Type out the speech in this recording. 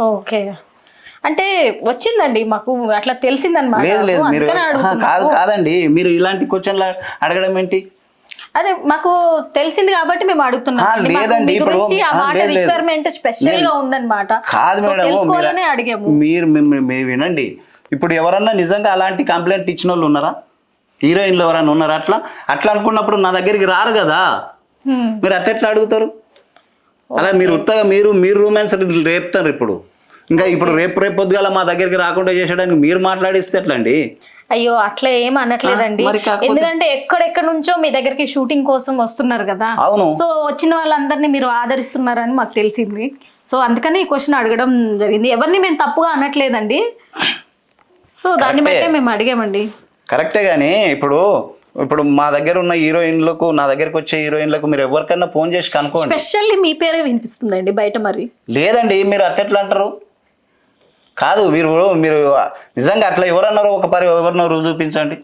Okay. అంటే వచ్చిందండి మాకు అట్లా తెలిసిందన్నమాట. లేదు లేదు సో మీరు అందుకనే అడుగుతున్నాము. కాదండి, మీరు ఇలాంటి క్వశ్చన్లు అడగడం ఏంటి? అదే మాకు తెలిసింది కాబట్టి మేము అడుగుతున్నాం. లేదండి, మీ ఇప్పుడు గురించి ఆ మాట లేదు లేదు రిక్వైర్మెంట్ స్పెషల్ గా ఉందన్నమాట. కాదు సో మేడం, తెలుసుకోవాలనే అడిగాము. మీరు వినండి. ఇప్పుడు ఎవరన్నా నిజంగా అలాంటి కంప్లైంట్ ఇచ్చిన వాళ్ళు ఉన్నారా? హీరోయిన్లు ఎవరైనా ఉన్నారా? అట్లా అట్లా అనుకున్నప్పుడు నా దగ్గరికి రారు కదా. మీరు అట్లా అడుగుతారు? అలా మీరు ఉత్తగా మీరు రొమాన్స్ రేపుతారు. ఇప్పుడు రేపు పొద్దుగాల మా దగ్గరికి రాకుండా చేసేయడానికి మీరు మాట్లాడిస్తే ఎట్లా అండి? అయ్యో అట్లా ఏం అనట్లేదండి. ఎందుకంటే ఎక్కడెక్కడ నుంచో మీ దగ్గరికి షూటింగ్ కోసం వస్తున్నారు కదా. అవును. సో వచ్చిన వాళ్ళందరినీ మీరు ఆదరిస్తున్నారని మాకు తెలిసింది. సో అందుకని ఈ క్వశ్చన్ అడగడం జరిగింది. ఎవరిని మేము తప్పుగా అనట్లేదండి. సో దాన్ని బట్టే మేము అడిగామండి. కరెక్టే. కానీ ఇప్పుడు మా దగ్గర ఉన్న హీరోయిన్లకు, నా దగ్గరకు వచ్చే హీరోయిన్లకు మీరు ఎవరికన్నా ఫోన్ చేసి కనుక్కోండి. స్పెషల్లీ మీ పేరే వినిపిస్తుందండి బయట. మరి లేదండి, మీరు అట్లా అంటారు. కాదు, మీరు నిజంగా అట్లా ఎవరన్నారో ఎవరినో రుజువు చూపించండి.